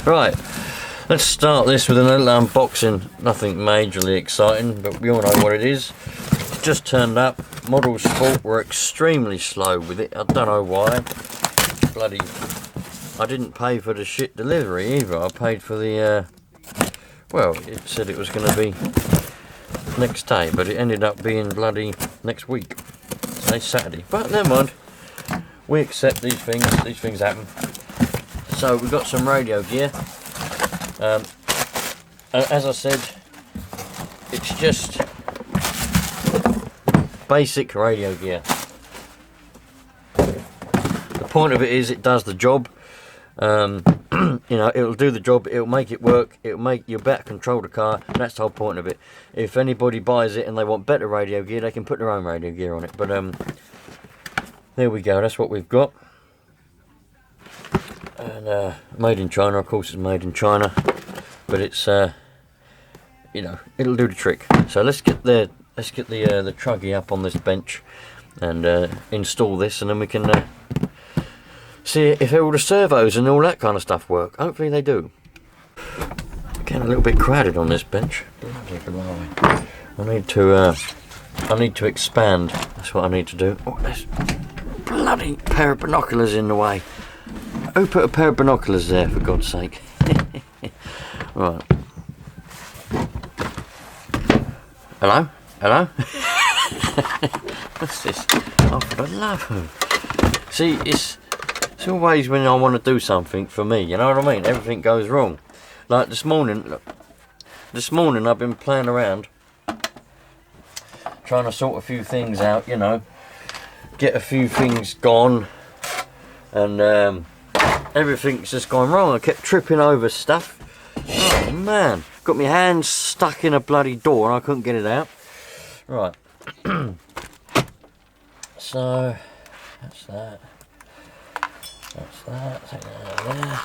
Right, let's start this with a little unboxing. Nothing majorly exciting, but we all know what it is. It's just turned up. Model Sport were extremely slow with it. I don't know why. Bloody, I didn't pay for the shit delivery either. I paid for the, well, it said it was going to be next day, but it ended up being bloody next week. Today's Saturday, but never mind. We accept these things happen. So we've got some radio gear. As I said, it's just basic radio gear. The point of it is it does the job. You know, it'll do the job, it'll make it work, it'll make you better control the car. That's the whole point of it. If anybody buys it and they want better radio gear, they can put their own radio gear on it. But there we go, that's what we've got. And made in China, of course it's made in China, but it's you know, it'll do the trick. So let's get the Truggy up on this bench and install this, and then we can see if all the servos and all that kind of stuff work. Hopefully they do. Getting a little bit crowded on this bench. I need to expand. That's what I need to do. Oh, there's a bloody pair of binoculars in the way. Who put a pair of binoculars there, for God's sake? Right. Hello? Hello? What's this? Oh, for the love of... See, it's always when I want to do something for me, you know what I mean? Everything goes wrong. Like this morning, look. This morning I've been playing around, trying to sort a few things out, you know. Get a few things gone. And everything's just gone wrong. I kept tripping over stuff. Oh man, got my hands stuck in a bloody door and I couldn't get it out. Right. So that's that. That's that. Take that out of there.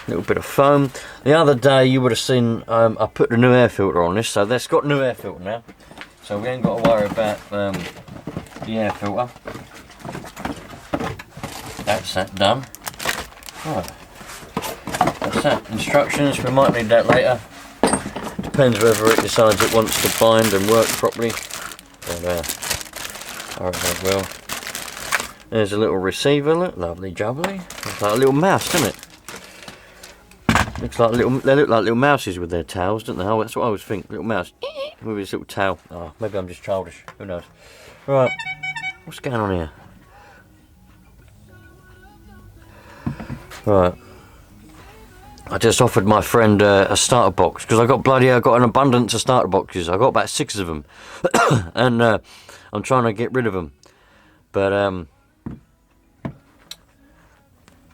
A little bit of foam. The other day you would have seen I put the new air filter on this, so that's got new air filter now. So we ain't got to worry about the air filter. That's that done. Right. That's that. Instructions, we might need that later. Depends whether it decides it wants to bind and work properly. But I reckon it will. There's a little receiver, look, lovely jubbly. Looks like a little mouse, doesn't it? Looks like they look like little mouses with their tails, don't they? Oh, that's what I always think. Little mouse with his little tail. Oh, maybe I'm just childish. Who knows? Right. What's going on here? Right. I just offered my friend a starter box because I got an abundance of starter boxes. I got about 6 of them, and I'm trying to get rid of them. But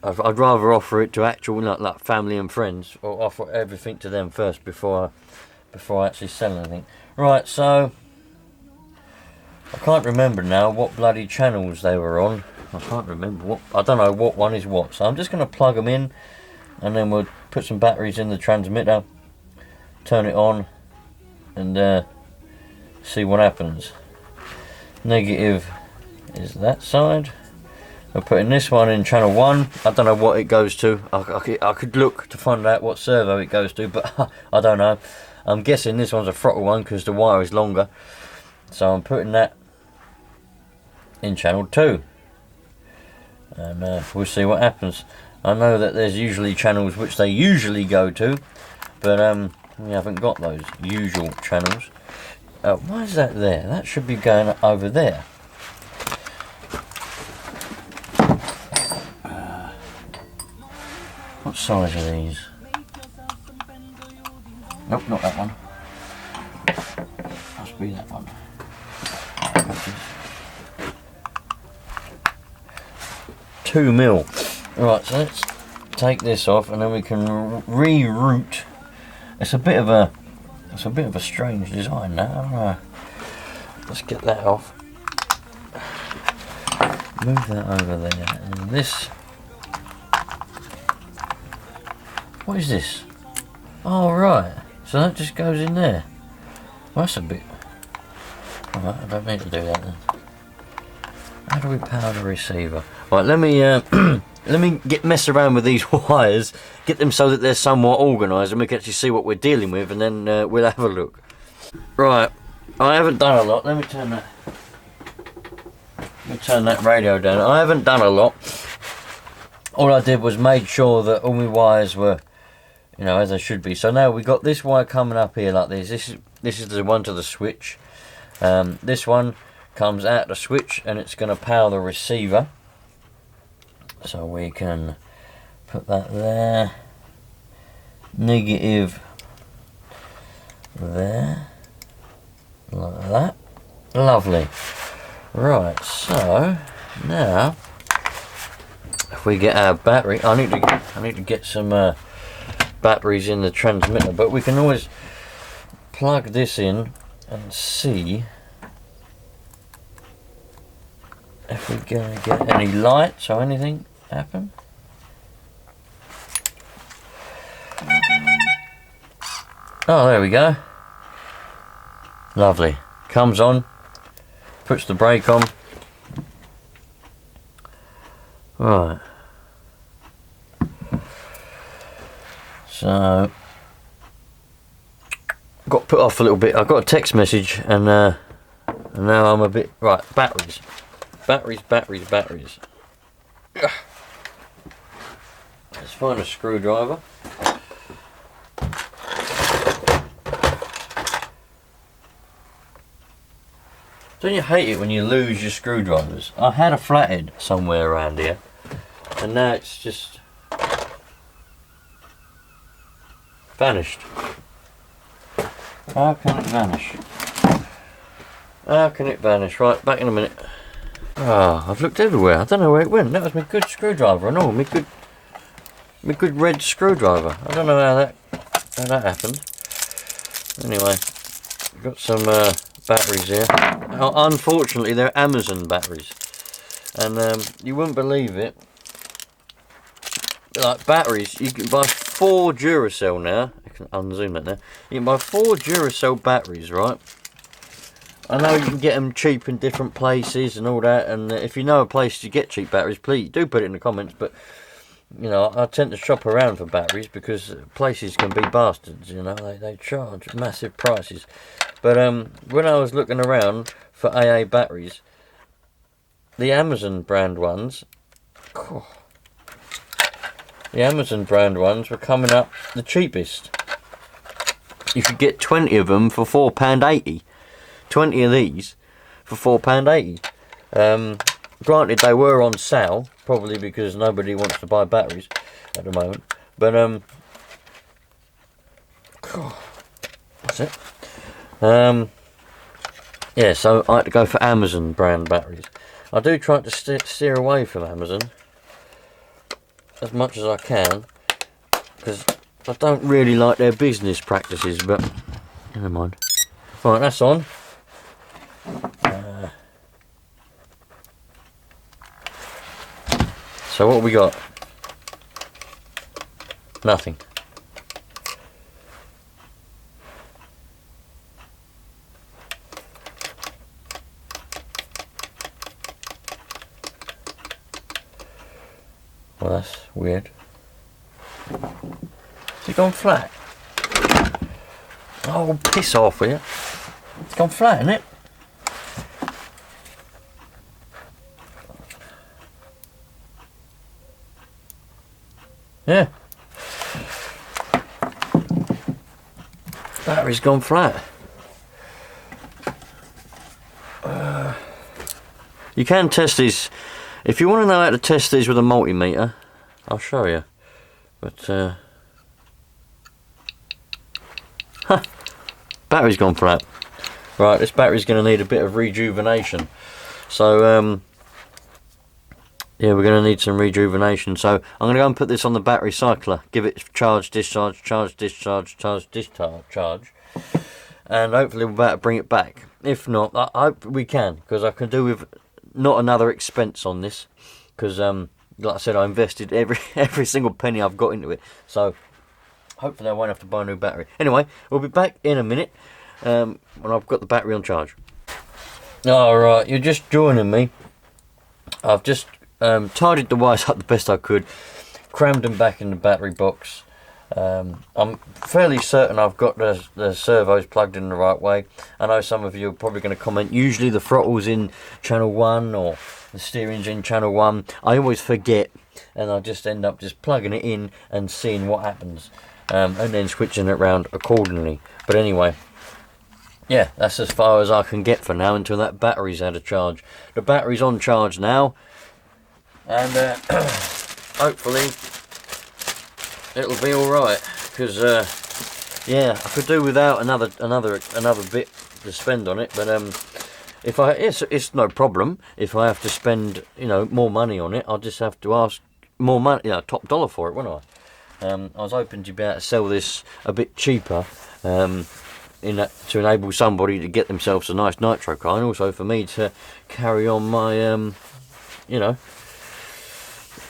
I'd rather offer it to actual like family and friends, or offer everything to them first before I actually sell anything. Right, so I can't remember now what bloody channels they were on. I can't remember I don't know what one is what. So I'm just going to plug them in, and then we'll put some batteries in the transmitter, turn it on, and see what happens. Negative is that side. We're putting this one in channel 1. I don't know what it goes to. I could look to find out what servo it goes to, but I don't know. I'm guessing this one's a throttle one because the wire is longer. So I'm putting that in channel 2. And we'll see what happens. I know that there's usually channels which they usually go to, but we haven't got those usual channels. Why is that there? That should be going over there. What size are these? Nope, not that one. Must be that one. 2 mil. Right, so let's take this off, and then we can reroute. It's a bit of a strange design now. Let's get that off. Move that over there, and this. What is this? Oh right, so that just goes in there. Well, that's a bit. Alright, I don't need to do that then. How do we power the receiver? Right, let me let me mess around with these wires, get them so that they're somewhat organised, and we can actually see what we're dealing with, and then we'll have a look. Right, I haven't done a lot. Let me turn that radio down. I haven't done a lot. All I did was made sure that all my wires were, you know, as they should be. So now we got this wire coming up here like this. This is the one to the switch. This one comes out the switch, and it's going to power the receiver. So we can put that there. Negative there. Like that. Lovely. Right, so now if we get our battery, I need to get some batteries in the transmitter, but we can always plug this in and see if we're going to get any lights or anything happen. Oh, there we go. Lovely. Comes on, puts the brake on. Right. So, got put off a little bit. I got a text message, and now I'm a bit right. Batteries. Let's find a screwdriver. Don't you hate it when you lose your screwdrivers? I had a flathead somewhere around here, and now it's just vanished. How can it vanish? How can it vanish? Right, back in a minute. Oh, I've looked everywhere. I don't know where it went. That was my good screwdriver and all. My good red screwdriver. I don't know how that happened. Anyway, got some batteries here. Unfortunately, they're Amazon batteries, and you wouldn't believe it. Like batteries, you can buy 4 Duracell now. I can unzoom that now. You can buy 4 Duracell batteries, right? I know you can get them cheap in different places and all that, and if you know a place to get cheap batteries, please do put it in the comments. But you know, I tend to shop around for batteries because places can be bastards. You know, they charge massive prices. But when I was looking around for AA batteries, the Amazon brand ones, were coming up the cheapest. You could get 20 of them for £4.80. 20 of these for £4.80. Granted, they were on sale, probably because nobody wants to buy batteries at the moment. But that's it. Yeah, so I had to go for Amazon brand batteries. I do try to steer away from Amazon as much as I can, because I don't really like their business practices, but never mind. Right, that's on. So what have we got? Nothing. Well, that's weird. Has it gone flat? Oh, piss off with you. It's gone flat, isn't it? Yeah. Battery's gone flat. You can test these. If you want to know how to test these with a multimeter, I'll show you. But battery's gone flat. Right, this battery's going to need a bit of rejuvenation. So yeah, we're going to need some rejuvenation. So I'm going to go and put this on the battery cycler. Give it charge, discharge, charge, discharge, charge, discharge. And hopefully we'll be able to bring it back. If not, I hope we can, because I can do with not another expense on this. Because, like I said, I invested every single penny I've got into it. So hopefully I won't have to buy a new battery. Anyway, we'll be back in a minute when I've got the battery on charge. Alright, you're just joining me. I've just tidied the wires up the best I could, crammed them back in the battery box. I'm fairly certain I've got the servos plugged in the right way. I know some of you are probably going to comment, usually the throttle's in channel 1 or the steering's in channel 1. I always forget, and I just end up just plugging it in and seeing what happens, and then switching it around accordingly. But anyway, yeah, that's as far as I can get for now until that battery's out of charge. The battery's on charge now, and hopefully it'll be all right. Because yeah, I could do without another bit to spend on it. But if it's no problem if I have to spend, you know, more money on it. I'll just have to ask more money, you know, top dollar for it, won't I? I was hoping to be able to sell this a bit cheaper. To enable somebody to get themselves a nice nitro car, and also for me to carry on my you know,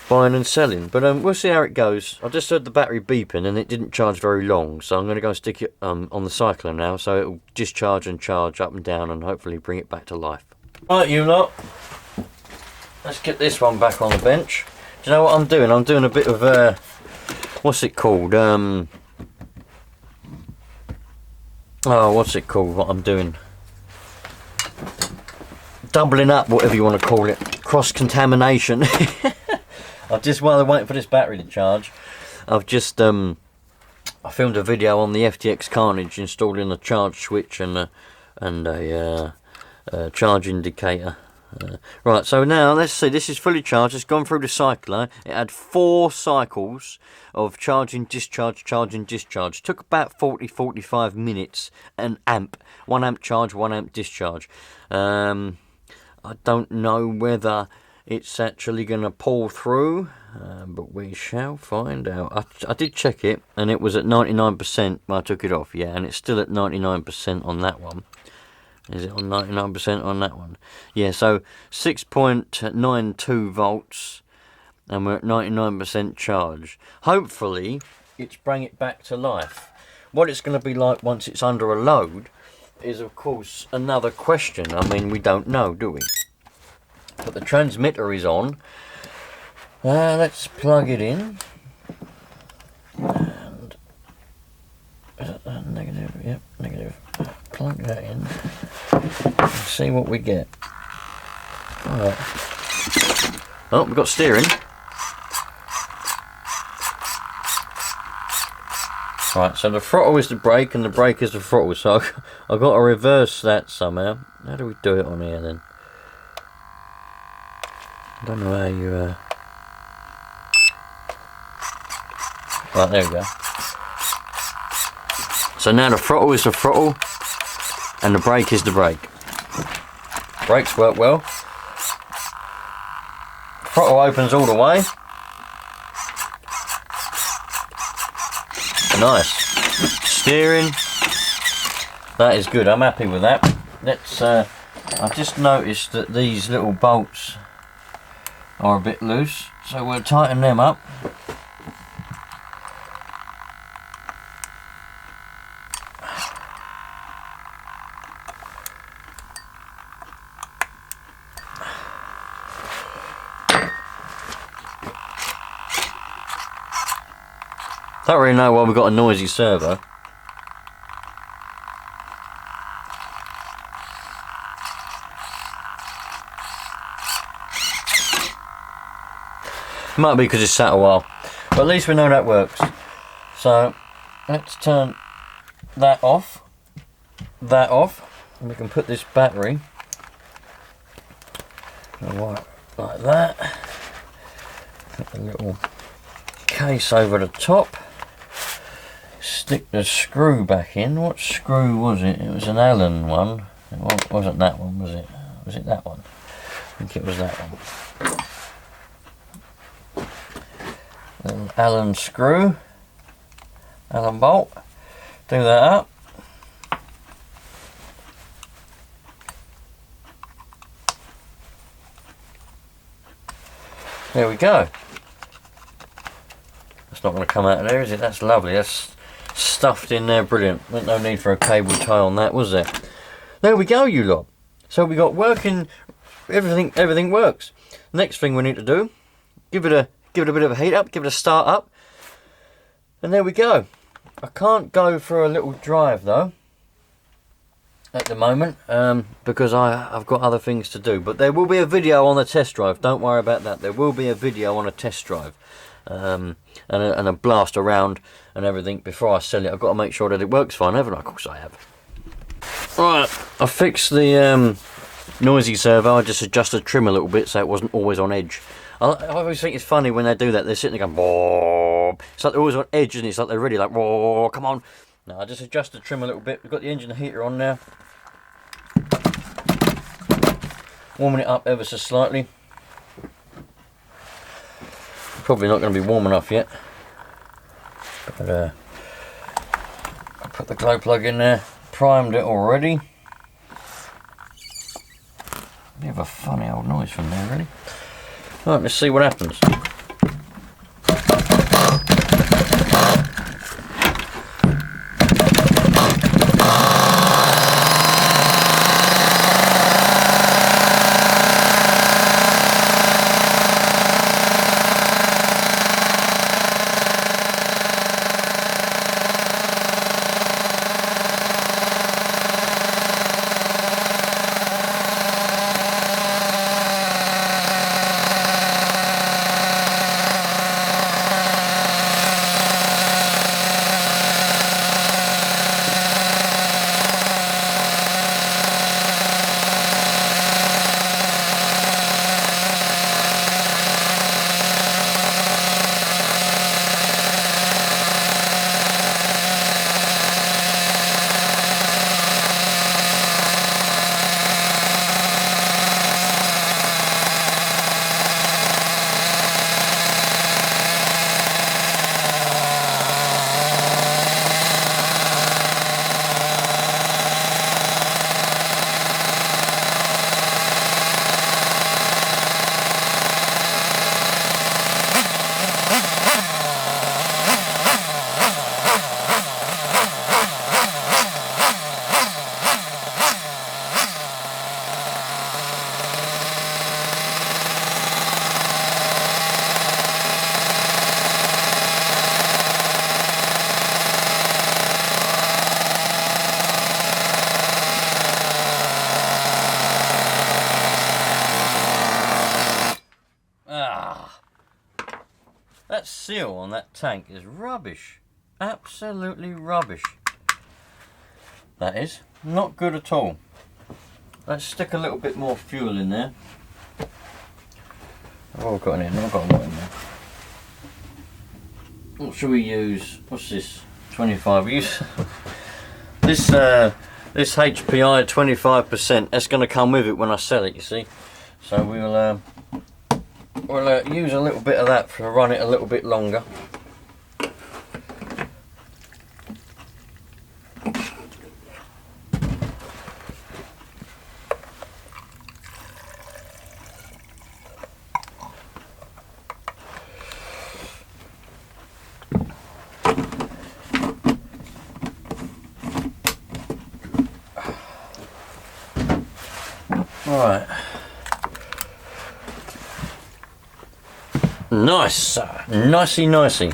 buying and selling. But we'll see how it goes. I just heard the battery beeping and it didn't charge very long, so I'm going to go and stick it on the cycler now, so it'll discharge and charge up and down and hopefully bring it back to life. Right, you lot, let's get this one back on the bench. Do you know what I'm doing? I'm doing a bit of what's it called? Oh, what's it called? What I'm doing? Doubling up, whatever you want to call it. Cross-contamination. I've just, while I'm waiting for this battery to charge, I've just, I filmed a video on the FTX Carnage installing a charge switch and a charge indicator. Right, so now let's see, this is fully charged. It's gone through the cycler. It had 4 cycles of charging, discharge, charging, discharge. Took about 40-45 minutes, an amp. 1 amp charge, 1 amp discharge. I don't know whether it's actually going to pull through, but we shall find out. I did check it, and it was at 99% when I took it off, yeah, and it's still at 99% on that one. Is it on 99% on that one? Yeah, so 6.92 volts, and we're at 99% charge. Hopefully, it's bring it back to life. What it's going to be like once it's under a load is, of course, another question. I mean, we don't know, do we? But the transmitter is on. Let's plug it in. And negative, yep, negative. Plug that in. And see what we get. Alright. Oh, we've got steering. Right, so the throttle is the brake and the brake is the throttle. So I've got to reverse that somehow. How do we do it on here then? I don't know how you... Right, there we go. So now the throttle is the throttle and the brake is the brake. Brakes work well. Throttle opens all the way. Nice. Steering. That is good. I'm happy with that. Let's. I've just noticed that these little bolts are a bit loose, so we'll tighten them up. Don't really know why we've got a noisy servo. Might be because it's sat a while, but at least we know that works. So let's turn that off, and we can put this battery like that. Put the little case over the top. Stick the screw back in. What screw was it? It was an Allen one. It wasn't that one, was it? Was it that one? I think it was that one. An Allen screw. Allen bolt. Do that up. There we go. That's not going to come out of there, is it? That's lovely. That's stuffed in there, brilliant. No need for a cable tie on that, was there? There we go, you lot. So we got working, everything works. next thing we need to do, give it a bit of a heat up, give it a start up, and there we go. I can't go for a little drive though at the moment, because I've got other things to do, but there will be a video on the test drive, don't worry about that. There will be a video on a test drive, and a blast around and everything before I sell it. I've got to make sure that it works fine, haven't I? Of course I have. Right, I fixed the noisy servo. I just adjusted the trim a little bit so it wasn't always on edge. I always think it's funny when they do that. They're sitting there going, "Boop." It's like they're always on edge, and it's like they're really like, "Whoa, come on." No, I just adjusted the trim a little bit. We've got the engine heater on now. Warming it up ever so slightly. Probably not going to be warm enough yet. But I put the glow plug in there. Primed it already. Bit of a funny old noise from there, really. Right, let's see what happens. That seal on that tank is rubbish. Absolutely rubbish. That is. Not good at all. Let's stick a little bit more fuel in there. What have I got in here? I've got a lot in there. What should we use? What's this? 25. Use this HPI 25%. That's going to come with it when I sell it, you see. So we'll use a little bit of that to run it a little bit longer. Right. Nice. Nicey nicey.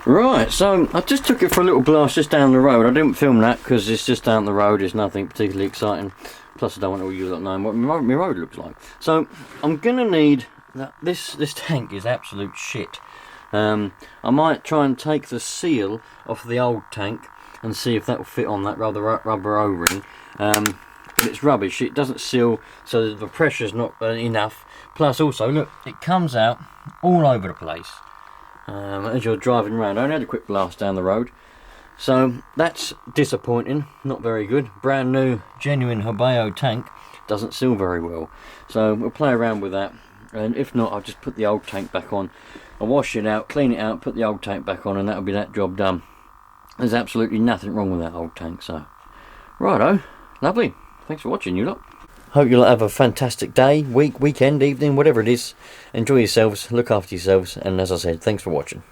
Right, so I just took it for a little blast just down the road. I didn't film that because it's just down the road. It's nothing particularly exciting. Plus I don't want all you lot knowing what my road looks like. So I'm going to need... This tank is absolute shit. I might try and take the seal off the old tank and see if that will fit on that rubber O-ring. But it's rubbish. It doesn't seal, so the pressure's not enough. Plus also, look, it comes out all over the place as you're driving around. I only had a quick blast down the road. So that's disappointing, not very good. Brand new, genuine Hobao tank, doesn't seal very well. So we'll play around with that. And if not, I'll just put the old tank back on. I'll wash it out, clean it out, put the old tank back on, and that'll be that job done. There's absolutely nothing wrong with that old tank, so... Righto, lovely. Thanks for watching, you lot. Hope you'll have a fantastic day, week, weekend, evening, whatever it is. Enjoy yourselves, look after yourselves, and as I said, thanks for watching.